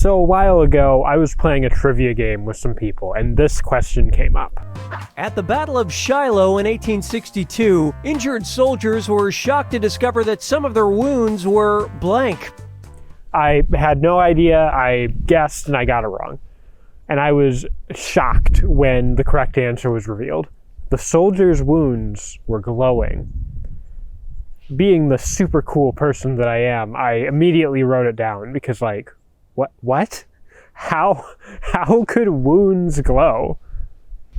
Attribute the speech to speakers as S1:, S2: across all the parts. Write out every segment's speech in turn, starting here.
S1: So a while ago, I was playing a trivia game with some people, and this question came up.
S2: At the Battle of Shiloh in 1862, injured soldiers were shocked to discover that some of their wounds were blank.
S1: I had no idea, I guessed, and I got it wrong. And I was shocked when the correct answer was revealed. The soldiers' wounds were glowing. Being the super cool person that I am, I immediately wrote it down because what? How could wounds glow?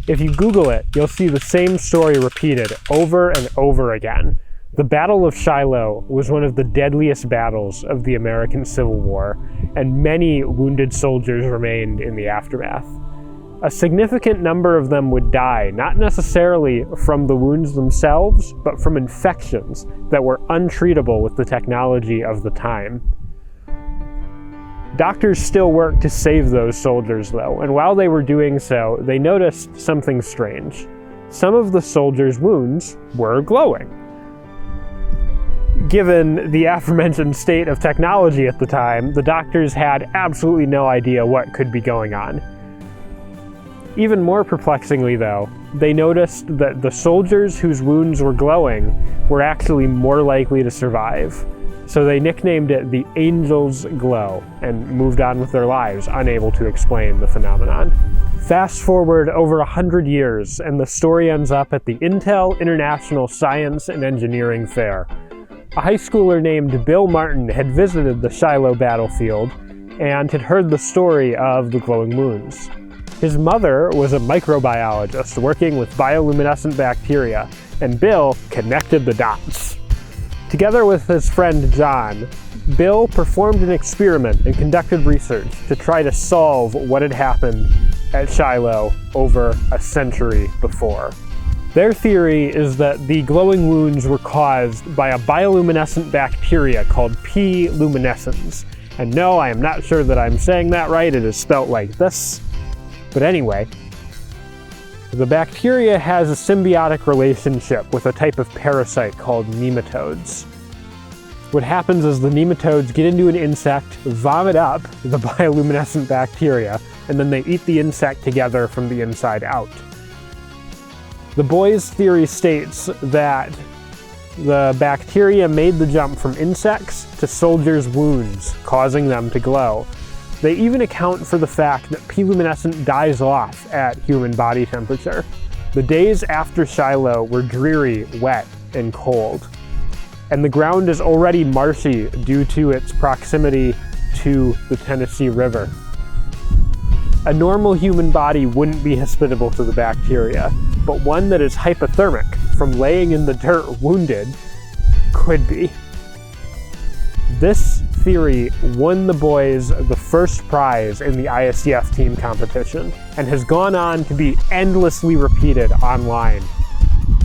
S1: If you Google it, you'll see the same story repeated over and over again. The Battle of Shiloh was one of the deadliest battles of the American Civil War, and many wounded soldiers remained in the aftermath. A significant number of them would die, not necessarily from the wounds themselves, but from infections that were untreatable with the technology of the time. Doctors still worked to save those soldiers, though, and while they were doing so, they noticed something strange. Some of the soldiers' wounds were glowing. Given the aforementioned state of technology at the time, the doctors had absolutely no idea what could be going on. Even more perplexingly, though, they noticed that the soldiers whose wounds were glowing were actually more likely to survive. So they nicknamed it the Angel's Glow and moved on with their lives, unable to explain the phenomenon. Fast forward over 100 years, and the story ends up at the Intel International Science and Engineering Fair. A high schooler named Bill Martin had visited the Shiloh battlefield and had heard the story of the glowing wounds. His mother was a microbiologist working with bioluminescent bacteria, and Bill connected the dots. Together with his friend John, Bill performed an experiment and conducted research to try to solve what had happened at Shiloh over a century before. Their theory is that the glowing wounds were caused by a bioluminescent bacteria called P. luminescens. And no, I am not sure that I'm saying that right, it is spelt like this. But anyway, the bacteria has a symbiotic relationship with a type of parasite called nematodes. What happens is the nematodes get into an insect, vomit up the bioluminescent bacteria, and then they eat the insect together from the inside out. The boys' theory states that the bacteria made the jump from insects to soldiers' wounds, causing them to glow. They even account for the fact that P. luminescent dies off at human body temperature. The days after Shiloh were dreary, wet, and cold. And the ground is already marshy due to its proximity to the Tennessee River. A normal human body wouldn't be hospitable to the bacteria, but one that is hypothermic from laying in the dirt wounded could be. This theory won the boys the first prize in the ISCF team competition and has gone on to be endlessly repeated online,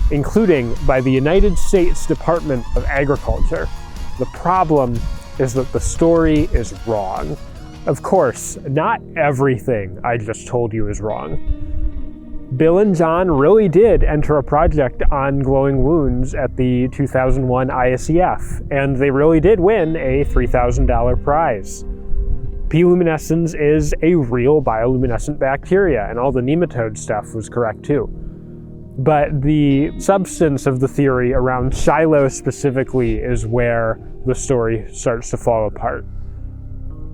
S1: including by the United States Department of Agriculture. The problem is that the story is wrong. Of course, not everything I just told you is wrong. Bill and John really did enter a project on glowing wounds at the 2001 ISCF, and they really did win a $3,000 prize. P. luminescens is a real bioluminescent bacteria, and all the nematode stuff was correct too. But the substance of the theory around Shiloh specifically is where the story starts to fall apart.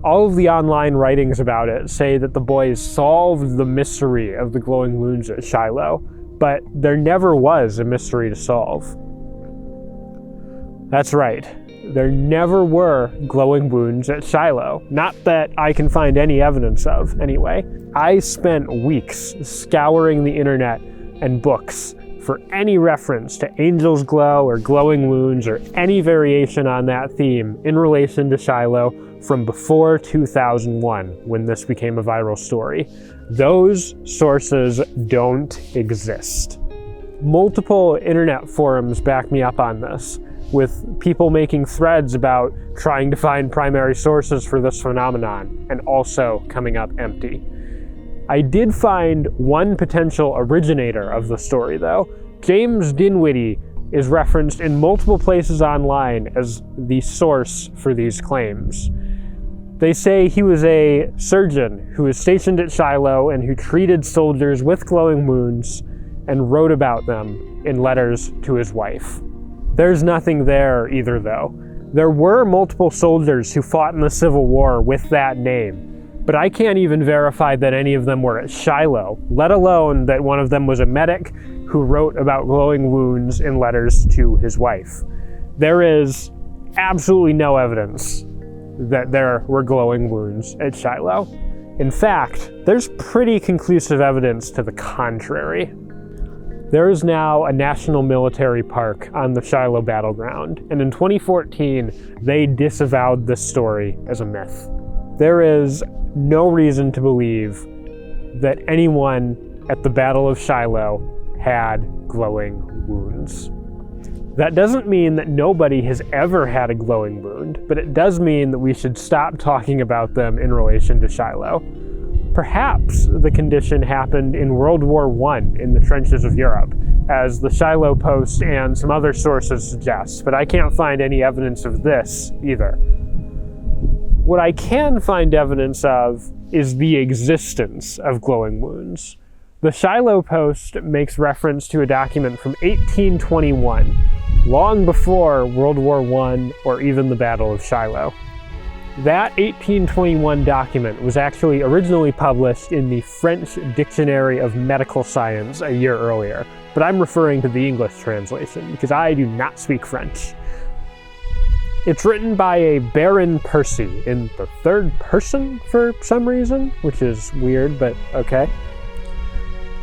S1: All of the online writings about it say that the boys solved the mystery of the glowing wounds at Shiloh, but there never was a mystery to solve. That's right, there never were glowing wounds at Shiloh. Not that I can find any evidence of, anyway. I spent weeks scouring the internet and books for any reference to Angel's Glow or glowing wounds or any variation on that theme in relation to Shiloh from before 2001, when this became a viral story. Those sources don't exist. Multiple internet forums back me up on this, with people making threads about trying to find primary sources for this phenomenon, and also coming up empty. I did find one potential originator of the story, though. James Dinwiddie is referenced in multiple places online as the source for these claims. They say he was a surgeon who was stationed at Shiloh and who treated soldiers with glowing wounds and wrote about them in letters to his wife. There's nothing there either, though. There were multiple soldiers who fought in the Civil War with that name, but I can't even verify that any of them were at Shiloh, let alone that one of them was a medic who wrote about glowing wounds in letters to his wife. There is absolutely no evidence that there were glowing wounds at Shiloh. In fact, there's pretty conclusive evidence to the contrary. There is now a national military park on the Shiloh battleground, and in 2014, they disavowed this story as a myth. There is no reason to believe that anyone at the Battle of Shiloh had glowing wounds. That doesn't mean that nobody has ever had a glowing wound, but it does mean that we should stop talking about them in relation to Shiloh. Perhaps the condition happened in World War I in the trenches of Europe, as the Shiloh Post and some other sources suggest, but I can't find any evidence of this either. What I can find evidence of is the existence of glowing wounds. The Shiloh Post makes reference to a document from 1821, long before World War I or even the Battle of Shiloh. That 1821 document was actually originally published in the French Dictionary of Medical Science a year earlier, but I'm referring to the English translation because I do not speak French. It's written by a Baron Percy in the third person for some reason, which is weird, but okay,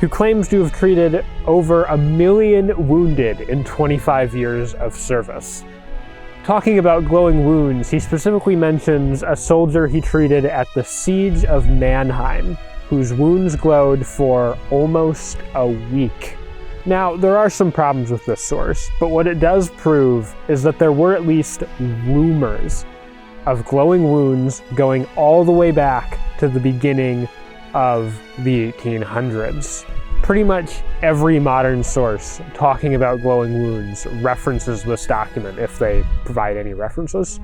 S1: who claims to have treated over 1 million wounded in 25 years of service. Talking about glowing wounds, he specifically mentions a soldier he treated at the Siege of Mannheim, whose wounds glowed for almost a week. Now, there are some problems with this source, but what it does prove is that there were at least rumors of glowing wounds going all the way back to the beginning of the 1800s. Pretty much every modern source talking about glowing wounds references this document, if they provide any references.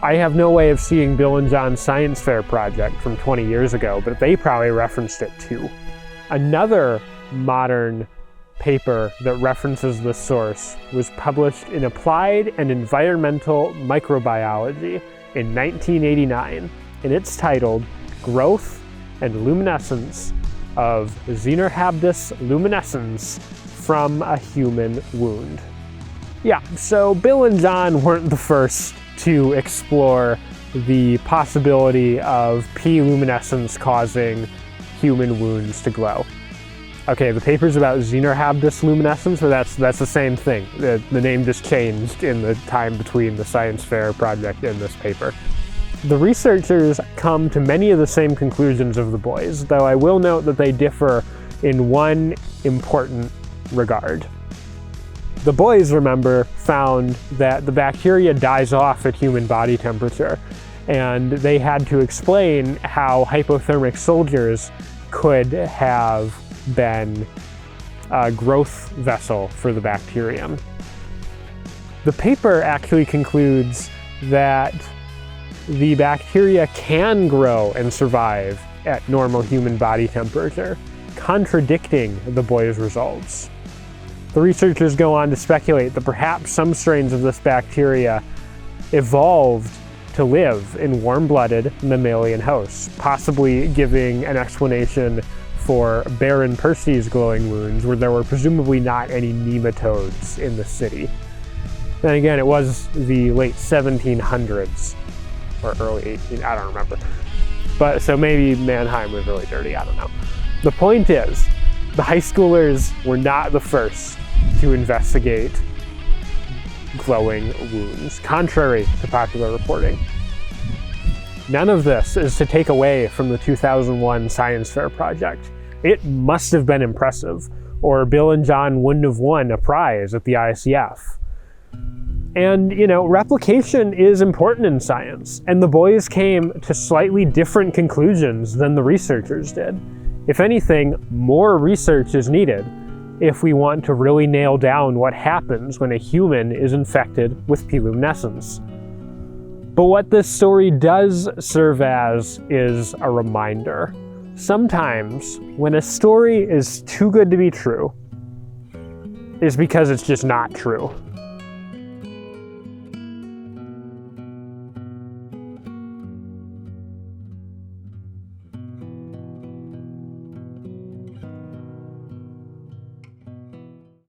S1: I have no way of seeing Bill and John's Science Fair project from 20 years ago, but they probably referenced it too. Another modern paper that references this source was published in Applied and Environmental Microbiology in 1989, and it's titled Growth and Luminescence of Xenohabdus luminescens from a Human Wound. Yeah, so Bill and John weren't the first to explore the possibility of P luminescence causing human wounds to glow. Okay, the paper's about Xenohabdus luminescens, but that's the same thing. The name just changed in the time between the Science Fair project and this paper. The researchers come to many of the same conclusions of the boys, though I will note that they differ in one important regard. The boys, remember, found that the bacteria dies off at human body temperature, and they had to explain how hypothermic soldiers could have been a growth vessel for the bacterium. The paper actually concludes that the bacteria can grow and survive at normal human body temperature, contradicting the boys' results. The researchers go on to speculate that perhaps some strains of this bacteria evolved to live in warm-blooded mammalian hosts, possibly giving an explanation for Baron Percy's glowing wounds, where there were presumably not any nematodes in the city. Then again, it was the late 1700s, or early 18, I don't remember. But so maybe Mannheim was really dirty, I don't know. The point is, the high schoolers were not the first to investigate glowing wounds, contrary to popular reporting. None of this is to take away from the 2001 Science Fair project. It must have been impressive, or Bill and John wouldn't have won a prize at the ICF. And, replication is important in science, and the boys came to slightly different conclusions than the researchers did. If anything, more research is needed if we want to really nail down what happens when a human is infected with P. luminescens. But what this story does serve as is a reminder. Sometimes, when a story is too good to be true, is because it's just not true.